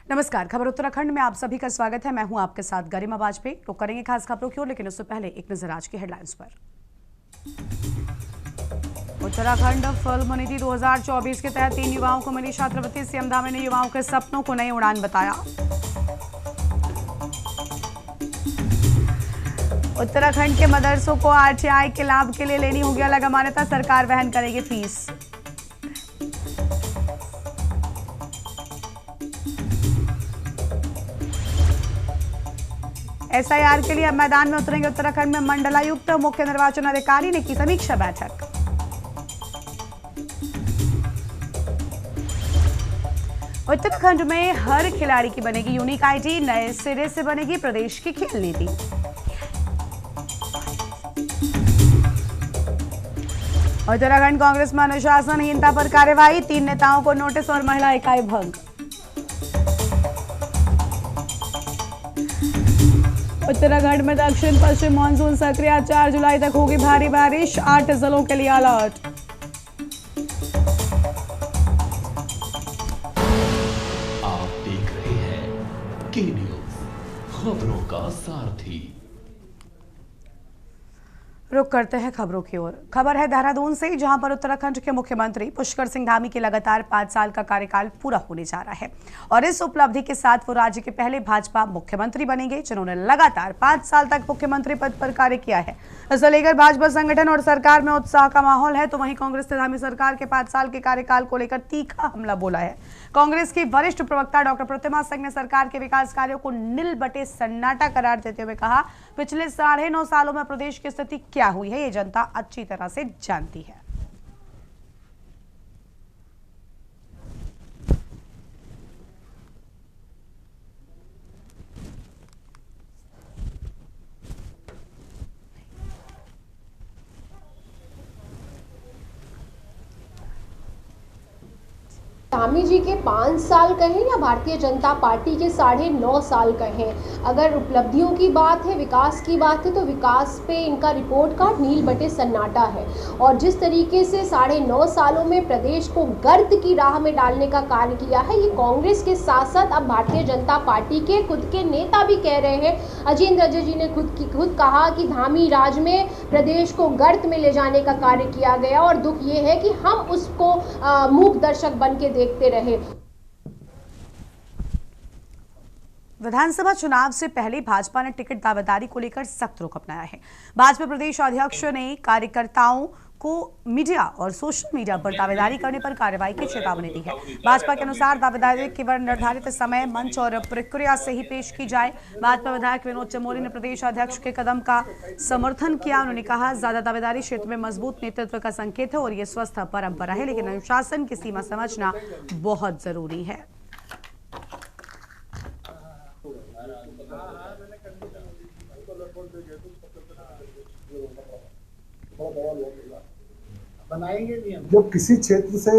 नमस्कार, खबर उत्तराखंड में आप सभी का स्वागत है। मैं हूं आपके साथ गरिमा वाजपेयी। तो करेंगे खास खबरों की ओर, लेकिन उससे पहले एक नजर आज की हेडलाइंस पर। उत्तराखंड फिल्म नीति 2024 के तहत 3 युवाओं को मिली छात्रवृत्ति। सीएम धामी ने युवाओं के सपनों को नई उड़ान बताया। उत्तराखंड के मदरसों को आरटीआई के लाभ के लिए लेनी होगी अलग मान्यता, सरकार वहन करेगी फीस। एसआईआर के लिए अब मैदान में उतरेंगे उत्तराखंड में मंडलायुक्त। मुख्य निर्वाचन अधिकारी ने की समीक्षा बैठक। उत्तराखंड में हर खिलाड़ी की बनेगी यूनिक आईडी। नए सिरे से बनेगी प्रदेश की खेल नीति। उत्तराखंड कांग्रेस में अनुशासनहीनता पर कार्रवाई। 3 नेताओं को नोटिस और महिला इकाई भंग। उत्तराखंड में दक्षिण पश्चिम मानसून सक्रिय। 4 जुलाई तक होगी भारी बारिश। 8 जिलों के लिए अलर्ट। आप देख रहे हैं के न्यूज, खबरों का सारथी। रुक करते हैं खबरों की ओर। खबर है देहरादून से, जहां पर उत्तराखंड के मुख्यमंत्री पुष्कर सिंह धामी के लगातार 5 साल का कार्यकाल पूरा होने जा रहा है और इस उपलब्धि के साथ वो राज्य के पहले भाजपा मुख्यमंत्री बनेंगे जिन्होंने लगातार 5 साल तक मुख्यमंत्री पद पर कार्य किया है। इसे लेकर भाजपा संगठन और सरकार में उत्साह का माहौल है। तो वहीं कांग्रेस ने धामी सरकार के 5 साल के कार्यकाल को लेकर तीखा हमला बोला है। कांग्रेस की वरिष्ठ प्रवक्ता डॉक्टर प्रतिमा सिंह ने सरकार के विकास कार्यों को नील बटे सन्नाटा करार देते हुए कहा, पिछले 9.5 सालों में प्रदेश की स्थिति क्या हुई है ये जनता अच्छी तरह से जानती है। धामी जी के 5 साल कहें या भारतीय जनता पार्टी के 9.5 साल कहें, अगर उपलब्धियों की बात है, विकास की बात है, तो विकास पे इनका रिपोर्ट कार्ड नील बटे सन्नाटा है। और जिस तरीके से 9.5 सालों में प्रदेश को गर्त की राह में डालने का कार्य किया है, ये कांग्रेस के साथ साथ अब भारतीय जनता पार्टी के खुद के नेता भी कह रहे हैं। अजीत अजय जी ने खुद कहा कि धामी राज में प्रदेश को गर्त में ले जाने का कार्य किया गया और दुख ये है कि हम उसको मूक दर्शक बन के देखते रहे। विधानसभा चुनाव से पहले भाजपा ने टिकट दावेदारी को लेकर सख्त रुख अपनाया है। भाजपा प्रदेश अध्यक्ष ने कार्यकर्ताओं को मीडिया और सोशल मीडिया पर दावेदारी करने पर कार्रवाई की चेतावनी दी है। भाजपा के अनुसार दावेदारी केवल निर्धारित समय, मंच और प्रक्रिया से ही पेश की जाए। भाजपा विधायक विनोद चमोली ने प्रदेश अध्यक्ष के कदम का समर्थन किया। उन्होंने कहा, ज्यादा दावेदारी क्षेत्र में मजबूत नेतृत्व का संकेत है और ये स्वस्थ परंपरा है, लेकिन अनुशासन की सीमा समझना बहुत जरूरी है। जब किसी क्षेत्र से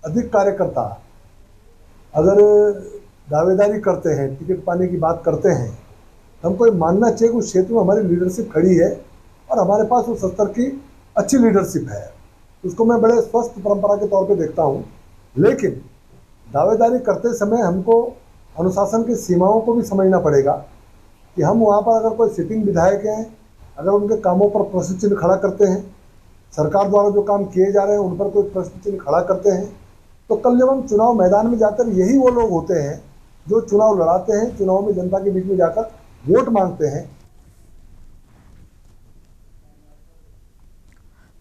अधिक कार्यकर्ता अगर दावेदारी करते हैं, टिकट पाने की बात करते हैं, तो हमको ये मानना चाहिए कि उस क्षेत्र में हमारी लीडरशिप खड़ी है और हमारे पास उस स्तर की अच्छी लीडरशिप है। उसको मैं बड़े स्वस्थ परंपरा के तौर पे देखता हूँ। लेकिन दावेदारी करते समय हमको अनुशासन की सीमाओं को भी समझना पड़ेगा कि हम वहाँ पर अगर कोई सिटिंग विधायक हैं, अगर उनके कामों पर प्रश्न चिन्ह खड़ा करते हैं, सरकार द्वारा जो काम किए जा रहे हैं उन पर कोई प्रश्न चिन्ह खड़ा करते हैं, तो कल जब हम चुनाव मैदान में जाकर यही वो लोग होते हैं जो चुनाव लड़ाते हैं, चुनाव में जनता के बीच में जाकर वोट मांगते हैं।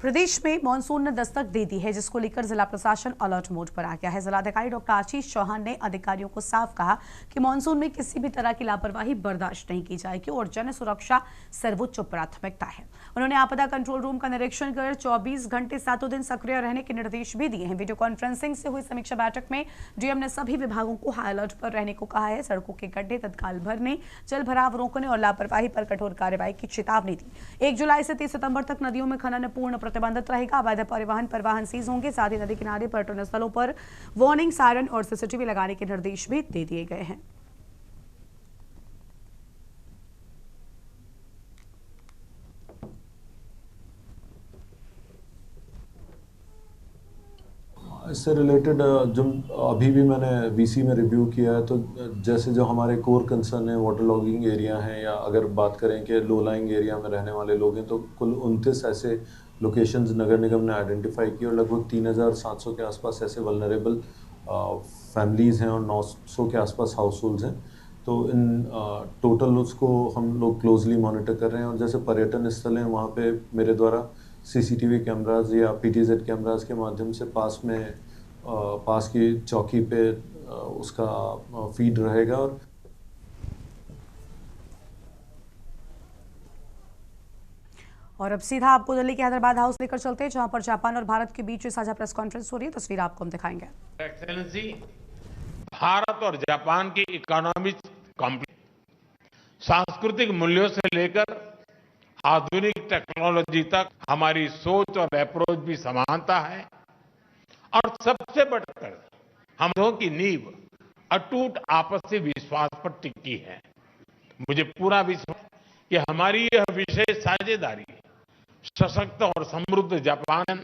प्रदेश में मानसून ने दस्तक दे दी है, जिसको लेकर जिला प्रशासन अलर्ट मोड पर आ गया है। जिलाधिकारी डॉक्टर आशीष चौहान ने अधिकारियों को साफ कहा कि मानसून में किसी भी तरह की लापरवाही बर्दाश्त नहीं की जाएगी और जन सुरक्षा सर्वोच्च प्राथमिकता है। उन्होंने आपदा कंट्रोल रूम का निरीक्षण कर 24 घंटे 7 दिन सक्रिय रहने के निर्देश भी दिए हैं। वीडियो कॉन्फ्रेंसिंग से हुई समीक्षा बैठक में डीएम ने सभी विभागों को हाई अलर्ट पर रहने को कहा है। सड़कों के गड्ढे तत्काल भरने, जल भराव रोकने और लापरवाही पर कठोर कार्रवाई की चेतावनी दी। 1 जुलाई से 30 सितंबर तक नदियों में खनन पूर्ण प्रतिबंधित रहेगा। अवैध परिवहन पर वाहन सीज होंगे। साथ ही नदी किनारे पर्यटन स्थलों पर वार्निंग सायरन और सीसीटीवी लगाने के निर्देश भी दे दिए गए हैं। इससे रिलेटेड जो अभी भी मैंने वीसी में रिव्यू किया है, तो जैसे जो हमारे कोर कंसर्न है वाटर लॉगिंग एरिया हैं, या अगर बात करें कि लो लाइंग एरिया में रहने वाले लोग हैं, तो कुल 29 ऐसे लोकेशंस नगर निगम ने आइडेंटिफाई की और लगभग 3700 के आसपास ऐसे वल्नरेबल फैमिलीज़ हैं और 900 के आसपास हाउस होल्ड्स हैं। तो इन टोटल उसको हम लोग क्लोजली मॉनिटर कर रहे हैं। और जैसे पर्यटन स्थल हैं, वहाँ पे मेरे द्वारा सीसीटीवी कैमरास या पीटीजेड कैमरास के माध्यम से पास की चौकी पे उसका फीड रहेगा। और अब सीधा आपको दिल्ली के हैदराबाद हाउस लेकर चलते हैं, जहां पर जापान और भारत के बीच साझा प्रेस कॉन्फ्रेंस हो रही है। तस्वीर आपको हम दिखाएंगे। एक्सेलेंसी, भारत और जापान की इकोनॉमिक सांस्कृतिक मूल्यों से लेकर आधुनिक टेक्नोलॉजी तक हमारी सोच और अप्रोच भी समानता है। और सबसे बढ़कर हम दोनों की नींव अटूट आपसी विश्वास पर टिकी है। मुझे पूरा विश्वास है कि हमारी यह विशेष साझेदारी सशक्त और समृद्ध जापान,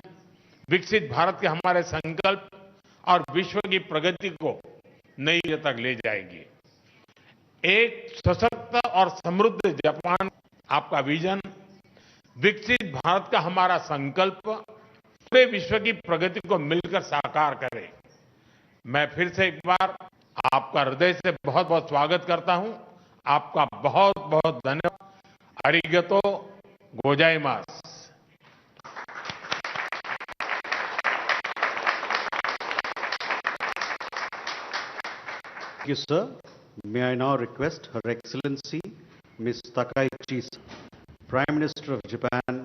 विकसित भारत के हमारे संकल्प और विश्व की प्रगति को नई ऊंचाई तक ले जाएगी। एक सशक्त और समृद्ध जापान आपका विजन, विकसित भारत का हमारा संकल्प पूरे विश्व की प्रगति को मिलकर साकार करे। मैं फिर से एक बार आपका हृदय से बहुत बहुत स्वागत करता हूं। आपका बहुत बहुत धन्यवाद। अरिगतो गोजाइमास। Thank you, sir. May I now request Her Excellency Ms. Takaichi, Prime Minister of Japan,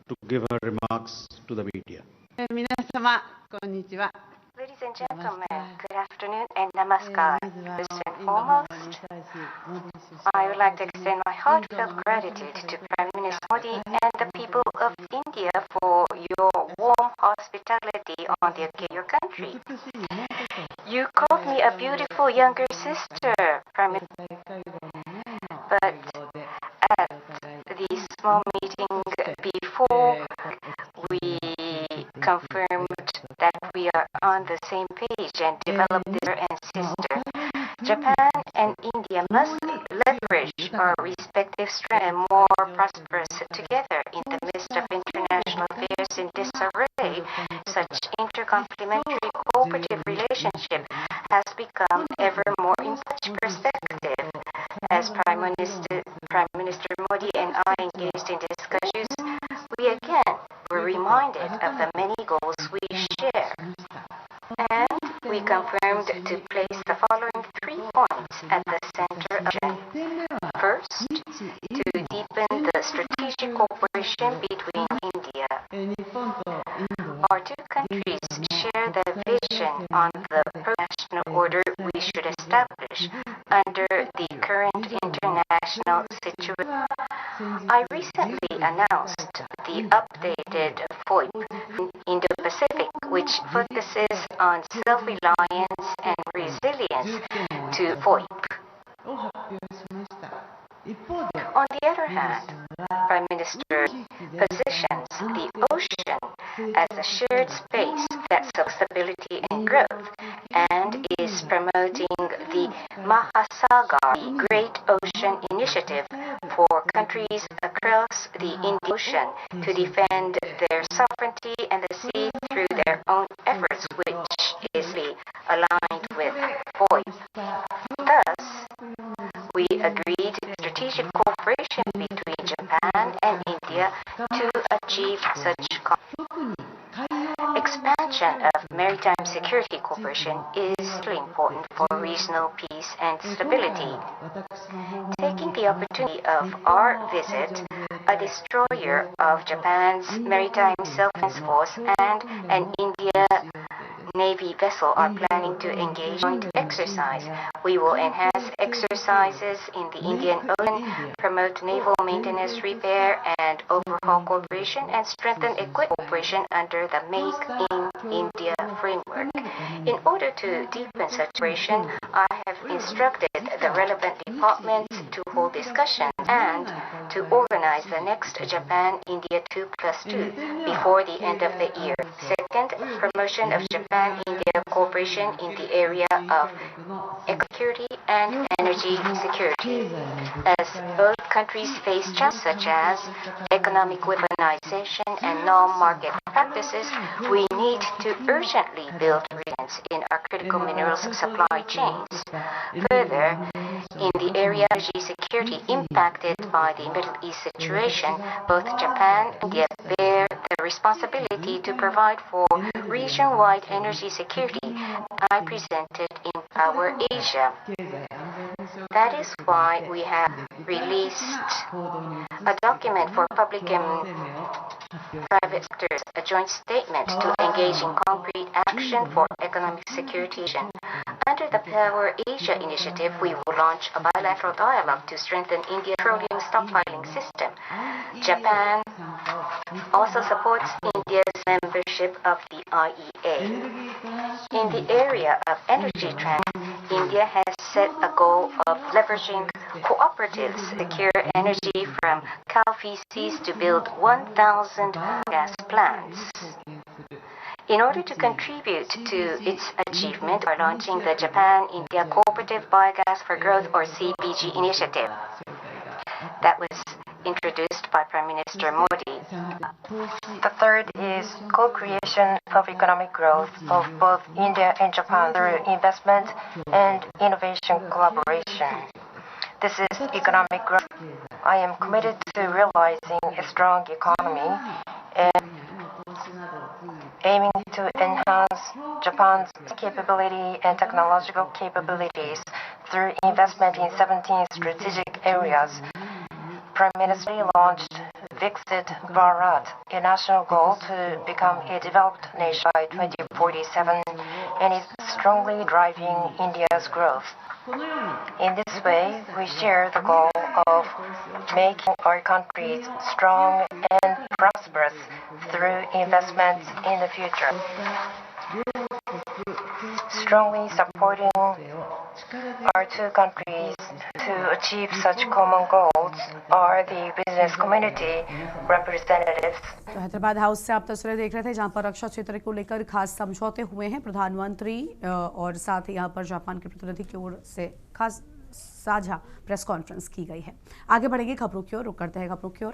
to give her remarks to the media. 皆様、こんにちは。 Ladies and gentlemen, good afternoon and namaskar. First and foremost, I would like to extend my heartfelt gratitude to Prime Minister Modi and the people of India for your warm hospitality on your country. You called me a beautiful younger sister, Prime Minister. But at the small meeting before, we confirmed that we are on the same page and develop brother and sister. Japan and India must leverage our respective strength and more prosperous together in the midst of international affairs in disarray. Such intercomplementary cooperative relationship has become ever more in such perspective. As Prime Minister Modi and I engaged in discussions, we again were reminded of the many goals we share. And we confirmed to place the following 3 points at the center of it. First, to deepen the strategic cooperation between India. Our two countries share the vision on the national order we should establish under the current international situation. I recently announced the updated FOIP Indo-Pacific, which focuses on self-reliance and resilience to FOIP. On the other hand, Prime Minister positions the ocean as a shared space that supports stability and growth, and is promoting the Mahasagar, the Great Ocean Initiative, for countries across the Indian Ocean to defend their sovereignty and the sea through their own efforts, which is aligned with FOIP. Thus, we agreed strategic cooperation between Japan and India to achieve such expansion of maritime security cooperation is really important for regional peace and stability. Taking the opportunity of our visit, a destroyer of Japan's maritime self-defense force and an India Navy vessel are planning to engage in joint exercise. We will enhance exercises in the Indian Ocean, promote naval maintenance, repair, and overhaul cooperation, and strengthen equipment cooperation under the Make in India framework. In order to deepen such cooperation, I have instructed the relevant departments to hold discussion and to organize the next Japan-India 2+2 before the end of the year. Second, promotion of Japan-India cooperation in the area of security and energy security. As both countries face challenges such as economic weaponization and non-market practices, we need to urgently build resilience in our critical minerals supply chains. Further, in the area of energy security impacted by the Middle East situation, both Japan and India bear the responsibility to provide for region-wide energy security I presented in Power Asia. That is why we have released a document for public and private sectors, a joint statement to engage in concrete action for economic security. Under the Power Asia initiative, we will launch a bilateral dialogue to strengthen India's petroleum stockpiling system. Japan also supports India's membership of the IEA. In the area of energy transition, India has set a goal of leveraging cooperatives to secure energy from cow feces to build 1,000 gas plants. In order to contribute to its achievement, we are launching the Japan-India Cooperative Biogas for Growth or CBG initiative that was introduced by Prime Minister Modi. The third is co-creation of economic growth of both India and Japan through investment and innovation collaboration. This is economic growth. I am committed to realizing a strong economy and aiming to enhance Japan's capability and technological capabilities through investment in 17 strategic areas. Prime Minister launched Viksit Bharat, a national goal to become a developed nation by 2047, and is strongly driving India's growth. In this way, we share the goal of making our country strong and prosperous through investments in the future. Strongly supporting our two countries to achieve such common goals are the business community representatives. तो Hyderabad house से आप तस्वीरें देख रहे थे जहां पर रक्षा क्षेत्र को लेकर खास समझौते हुए हैं प्रधानमंत्री और साथ ही यहां पर जापान के प्रतिनिधि की ओर से खास साझा प्रेस कॉन्फ्रेंस की गई है। आगे बढ़ेंगे खबरों की ओर, रुक करते हैं खबरों की ओर।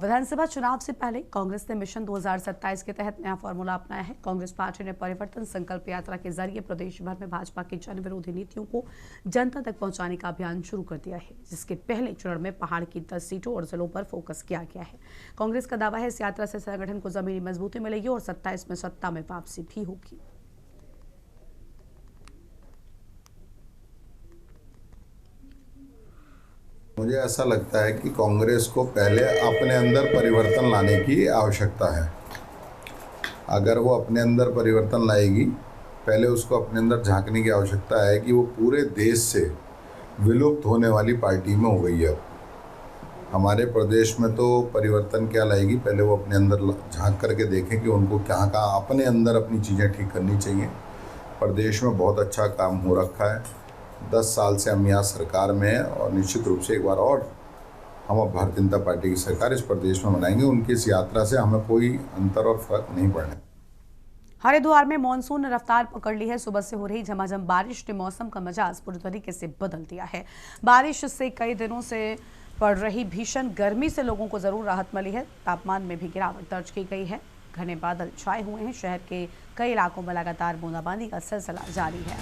विधानसभा चुनाव से पहले कांग्रेस ने मिशन 2027 के तहत नया फॉर्मूला अपनाया है। कांग्रेस पार्टी ने परिवर्तन संकल्प यात्रा के जरिए प्रदेश भर में भाजपा की जन विरोधी नीतियों को जनता तक पहुंचाने का अभियान शुरू कर दिया है, जिसके पहले चरण में पहाड़ की 10 सीटों और जिलों पर फोकस किया गया है। कांग्रेस का दावा है इस यात्रा से संगठन को जमीनी मजबूती मिलेगी और 27 में सत्ता में वापसी भी होगी। मुझे ऐसा लगता है कि कांग्रेस को पहले अपने अंदर परिवर्तन लाने की आवश्यकता है। अगर वो अपने अंदर परिवर्तन लाएगी, पहले उसको अपने अंदर झांकने की आवश्यकता है कि वो पूरे देश से विलुप्त होने वाली पार्टी में हो गई है। हमारे प्रदेश में तो परिवर्तन क्या लाएगी, पहले वो अपने अंदर झांक करके देखें कि उनको कहाँ अपने अंदर अपनी चीज़ें ठीक करनी चाहिए। प्रदेश में बहुत अच्छा काम हो रखा है। 10 साल से हम यहाँ सरकार में हैं और निश्चित रूप से एक बार और हम अब भारतीय जनता पार्टी की सरकार इस प्रदेश में बनाएंगे। उनकी इस यात्रा से हमें कोई अंतर और फर्क नहीं पड़ने। हरिद्वार में मॉनसून ने रफ्तार पकड़ ली है। सुबह से हो रही झमाझम बारिश ने मौसम का मिजाज पूरी तरीके से बदल दिया है। बारिश से कई दिनों से पड़ रही भीषण गर्मी से लोगों को जरूर राहत मिली है। तापमान में भी गिरावट दर्ज की गई है। घने बादल छाए हुए हैं। शहर के कई इलाकों में लगातार बूंदाबांदी का सिलसिला जारी है।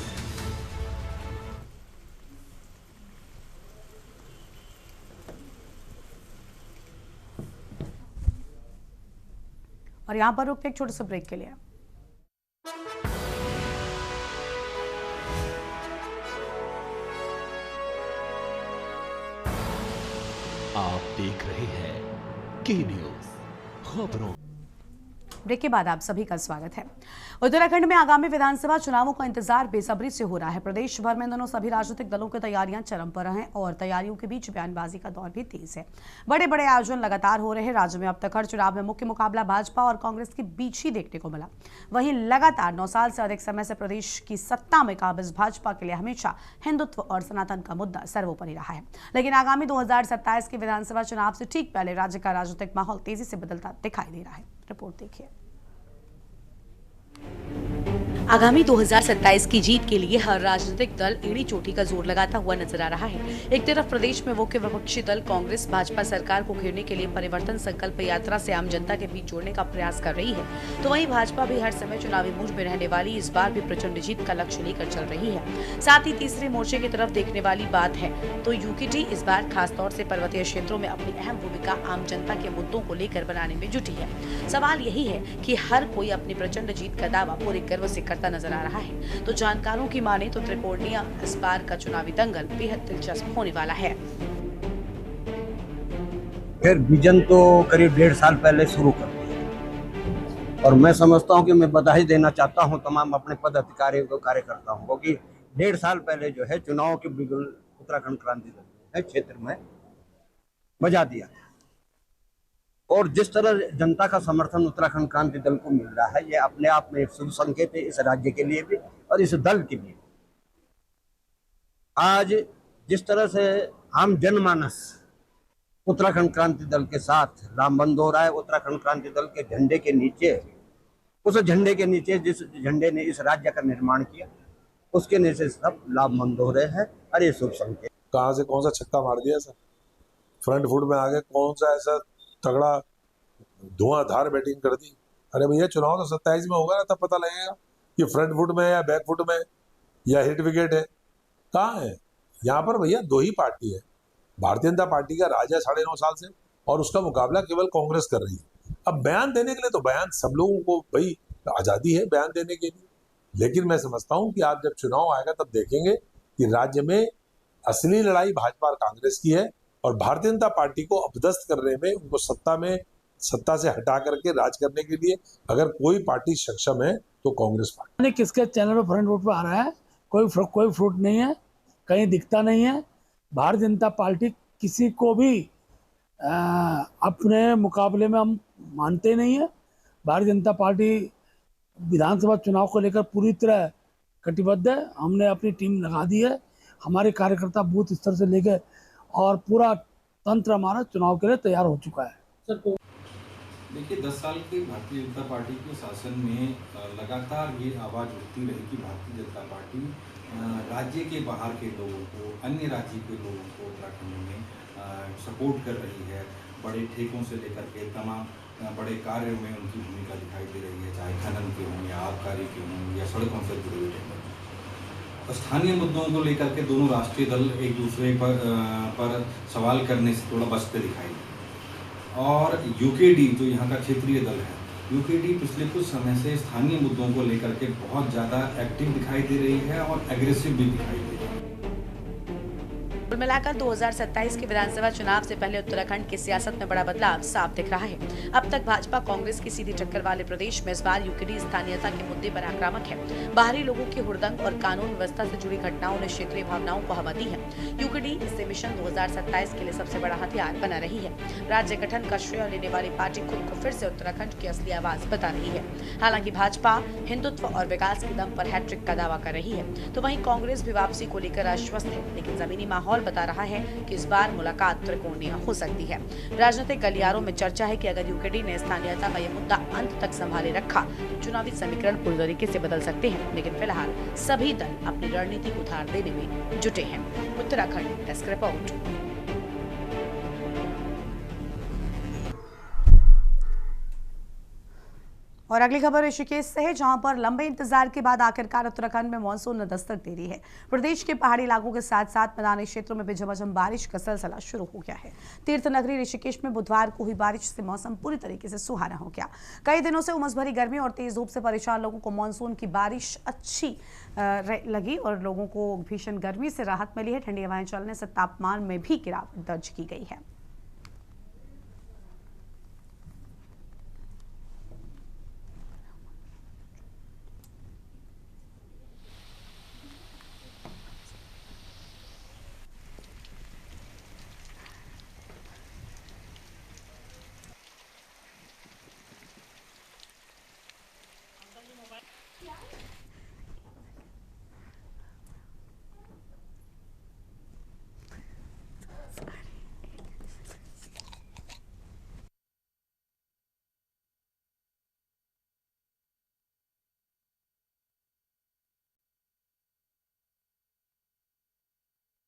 और यहां पर रुकते एक छोटे से ब्रेक के लिए। आप देख रहे हैं के न्यूज़ खबरों। ब्रेक के बाद आप सभी का स्वागत है। उत्तराखंड में आगामी विधानसभा चुनावों का इंतजार बेसब्री से हो रहा है। प्रदेश भर में दोनों सभी राजनीतिक दलों की तैयारियां चरम पर हैं और तैयारियों के बीच बयानबाजी का दौर भी तेज है। बड़े बड़े आयोजन लगातार हो रहे हैं। राज्य में अब तक हर चुनाव में मुख्य मुकाबला भाजपा और कांग्रेस के बीच ही देखने को मिला। वहीं लगातार 9 साल से अधिक समय से प्रदेश की सत्ता में काबिज भाजपा के लिए हमेशा हिंदुत्व और सनातन का मुद्दा सर्वोपरि रहा है। लेकिन आगामी 2027 के विधानसभा चुनाव से ठीक पहले राज्य का राजनीतिक माहौल तेजी से बदलता दिखाई दे रहा है। रिपोर्ट देखिए। आगामी 2027 की जीत के लिए हर राजनीतिक दल एड़ी चोटी का जोर लगाता हुआ नजर आ रहा है। एक तरफ प्रदेश में मुख्य विपक्षी दल कांग्रेस भाजपा सरकार को घेरने के लिए परिवर्तन संकल्प यात्रा से आम जनता के बीच जोड़ने का प्रयास कर रही है, तो वहीं भाजपा भी हर समय चुनावी मूड में रहने वाली इस बार भी प्रचंड जीत का लक्ष्य लेकर चल रही है। साथ ही तीसरे मोर्चे की तरफ देखने वाली बात है तो यूकेडी इस बार खासतौर से पर्वतीय क्षेत्रों में अपनी अहम भूमिका आम जनता के मुद्दों को लेकर बनाने में जुटी है। सवाल यही है कि हर कोई अपनी प्रचंड जीत का दावा पूरे गर्व से करता नजर आ रहा है। तो जानकारों की माने तो त्रिकोणीय इस बार का चुनावी दंगल बेहद दिलचस्प होने वाला है। फिर विजन तो करीब 1.5 साल पहले शुरू कर दिया और मैं समझता हूं कि मैं बधाई देना चाहता हूं तमाम अपने पदाधिकारियों को, कार्यकर्ताओं को कि 1.5 साल पहले जो है चुनाव के बिगुल उत्तराखंड क्रांति दल क्षेत्र में बजा दिया और जिस तरह जनता का समर्थन उत्तराखंड क्रांति दल को मिल रहा है, ये अपने आप में एक शुभ संकेत है इस राज्य के लिए भी और इस दल के लिए। आज जिस तरह से आम जनमानस उत्तराखंड क्रांति दल के साथ लामबंद हो रहा है, उत्तराखंड क्रांति दल के झंडे के नीचे, उस झंडे के नीचे जिस झंडे ने इस राज्य का निर्माण किया, उसके नीचे सब लामबंद हो रहे हैं। अरे शुभ संकेत। कहाँ से कौन सा छक्का मार दिया सर, फ्रंट फुट में आगे कौन सा ऐसा तगड़ा धुआंधार बैटिंग कर दी। अरे भैया चुनाव तो 27 में होगा ना, तब पता लगेगा कि फ्रंट फुट में या बैक फुट में या हिट विकेट है। कहाँ है यहाँ पर भैया? 2 ही पार्टी है। भारतीय जनता पार्टी का राज है 9.5 साल से और उसका मुकाबला केवल कांग्रेस कर रही है। अब बयान देने के लिए तो बयान सब लोगों को भाई आजादी है बयान देने के लिए, लेकिन मैं समझता हूँ कि आप जब चुनाव आएगा तब देखेंगे कि राज्य में असली लड़ाई भाजपा और कांग्रेस की है और भारतीय जनता पार्टी को अपदस्थ करने में, उनको सत्ता से हटा करके राज करने के लिए अगर कोई पार्टी सक्षम है तो कांग्रेस पार्टी। किसके चैनल पर फ्रंट फुट पर आ रहा है? कोई फ्रूट नहीं है, कहीं दिखता नहीं है। भारतीय जनता पार्टी किसी को भी अपने मुकाबले में हम मानते नहीं है। भारतीय जनता पार्टी विधानसभा चुनाव को लेकर पूरी तरह कटिबद्ध है। हमने अपनी टीम लगा दी है, हमारे कार्यकर्ता बूथ स्तर से लेकर और पूरा तंत्र हमारा चुनाव के लिए तैयार हो चुका है। सर देखिए 10 साल के भारतीय जनता पार्टी के शासन में लगातार ये आवाज़ उठती रही कि भारतीय जनता पार्टी राज्य के बाहर के लोगों को, अन्य राज्य के लोगों को उत्तराखंड में सपोर्ट कर रही है। बड़े ठेकों से लेकर के तमाम बड़े कार्यों में उनकी भूमिका दिखाई दे रही है, चाहे खनन के हों या आबकारी के हों या सड़कों से जुड़े हुए। स्थानीय मुद्दों को लेकर के दोनों राष्ट्रीय दल एक दूसरे पर सवाल करने से थोड़ा बचते दिखाई। और यूकेडी जो यहाँ का क्षेत्रीय दल है, यूकेडी पिछले कुछ समय से स्थानीय मुद्दों को लेकर के बहुत ज़्यादा एक्टिव दिखाई दे रही है और एग्रेसिव भी दिखाई दे रही है। कुल मिलाकर 2027 के विधानसभा चुनाव से पहले उत्तराखंड की सियासत में बड़ा बदलाव साफ दिख रहा है। अब तक भाजपा कांग्रेस की सीधी टक्कर वाले प्रदेश में इस बार यूकेडी स्थानीयता के मुद्दे पर आक्रामक है। बाहरी लोगों की हुड़दंग और कानून व्यवस्था से जुड़ी घटनाओं ने क्षेत्रीय भावनाओं को हवा दी है। यूकेडी इससे मिशन 2027 के लिए सबसे बड़ा हथियार बना रही है। राज्य गठन का श्रेय लेने वाली पार्टी खुद को फिर से उत्तराखंड की असली आवाज बता रही है। हालांकि भाजपा हिंदुत्व और विकास के दम पर हैट्रिक का दावा कर रही है, तो वहीं कांग्रेस भी वापसी को लेकर आश्वस्त है। लेकिन जमीनी माहौल बता रहा है कि इस बार मुलाकात त्रिकोणीय हो सकती है। राजनीतिक गलियारों में चर्चा है कि अगर यूकेडी ने स्थानीयता का यह मुद्दा अंत तक संभाले रखा तो चुनावी समीकरण पूरी तरीके से बदल सकते हैं। लेकिन फिलहाल सभी दल अपनी रणनीति को उधार देने में जुटे हैं। Uttarakhand desk report. और अगली खबर ऋषिकेश से है, जहां पर लंबे इंतजार के बाद आखिरकार उत्तराखंड में मानसून ने दस्तक दे दी है। प्रदेश के पहाड़ी इलाकों के साथ साथ मैदानी क्षेत्रों में भी झमाझम बारिश का सिलसिला शुरू हो गया है। तीर्थ नगरी ऋषिकेश में बुधवार को हुई बारिश से मौसम पूरी तरीके से सुहाना हो गया। कई दिनों से उमस भरी गर्मी और तेज धूप से परेशान लोगों को मानसून की बारिश अच्छी लगी और लोगों को भीषण गर्मी से राहत मिली है। ठंडी हवाएं चलने से तापमान में भी गिरावट दर्ज की गई है।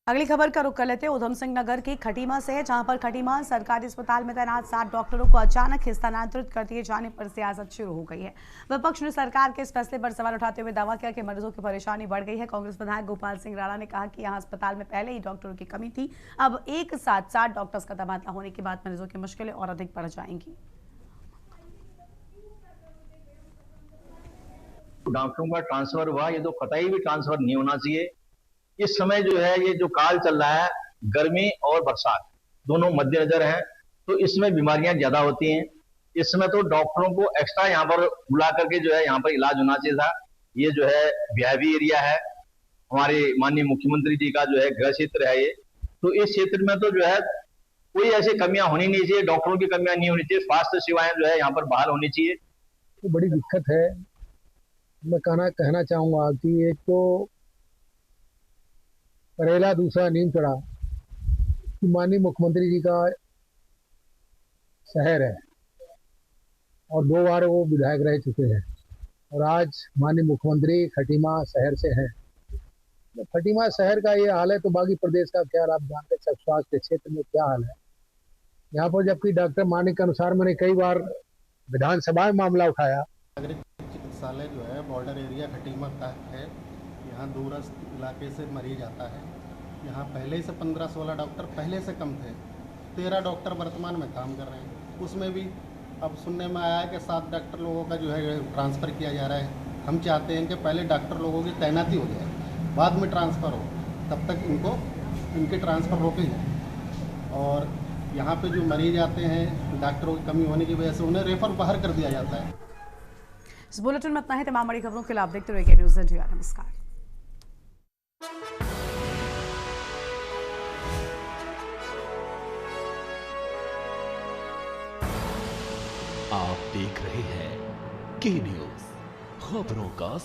अगली खबर का रुख कर लेते हैं उधम सिंह नगर की खटीमा से, जहां पर खटीमा सरकारी अस्पताल में तैनात 7 डॉक्टरों को अचानक स्थानांतरित कर दिए जाने पर सियासत शुरू हो गई है। विपक्ष ने सरकार के इस फैसले पर सवाल उठाते हुए दावा किया कि मरीजों की परेशानी बढ़ गई है। कांग्रेस विधायक गोपाल सिंह राणा ने कहा कि यहां अस्पताल में पहले ही डॉक्टरों की कमी थी, अब एक साथ 7 डॉक्टर्स का तबादला होने के बाद मरीजों की मुश्किलें और अधिक बढ़ जाएंगी। डॉक्टरों का ट्रांसफर हुआ, ये तो कतई भी ट्रांसफर नहीं होना चाहिए। इस समय जो है ये जो काल चल रहा है, गर्मी और बरसात दोनों मद्देनजर हैं, तो इसमें बीमारियां ज्यादा होती हैं। इस समय तो डॉक्टरों को एक्स्ट्रा यहाँ पर बुला करके जो है यहाँ पर इलाज होना चाहिए था। ये जो है वीआईपी एरिया है, हमारे माननीय मुख्यमंत्री जी का जो है गृह क्षेत्र है ये, तो इस क्षेत्र में तो जो है कोई ऐसी कमियां होनी नहीं चाहिए, डॉक्टरों की कमियां नहीं होनी चाहिए, स्वास्थ्य सेवाएं जो है यहाँ पर बहाल होनी चाहिए। तो बड़ी दिक्कत है। मैं कहना चाहूंगा कि एक तो करेला, दूसरा नीम चढ़ा कि माननीय मुख्यमंत्री जी का शहर है और 2 बार वो विधायक रह चुके हैं और आज माननीय मुख्यमंत्री खटीमा शहर से हैं। तो खटीमा शहर का ये हाल है तो बाकी प्रदेश का क्या आप जानते हैं, सब स्वास्थ्य के क्षेत्र में क्या हाल है यहाँ पर। जबकि डॉक्टर मानिक के अनुसार मैंने कई बार विधानसभा में मामला उठाया। नागरिक चिकित्सालय जो है बॉर्डर एरिया खटीमा का है, यहाँ दूरस्थ इलाके से मरीज आता है। यहाँ पहले से 15-16 डॉक्टर पहले से कम थे, 13 डॉक्टर वर्तमान में काम कर रहे हैं। उसमें भी अब सुनने में आया है कि 7 डॉक्टर लोगों का जो है ट्रांसफ़र किया जा रहा है। हम चाहते हैं कि पहले डॉक्टर लोगों की तैनाती हो जाए, बाद में ट्रांसफ़र हो, तब तक इनके ट्रांसफ़र रोके जाए। और यहाँ पे जो मरीज आते हैं डॉक्टरों की कमी होने की वजह से उन्हें रेफर बाहर कर दिया जाता है। इस बुलेटिन में इतना ही। तमाम बड़ी खबरों के लिए आप देखते रहिए न्यूज़ इंडिया। नमस्कार। आप देख रहे हैं के न्यूज़, खबरों का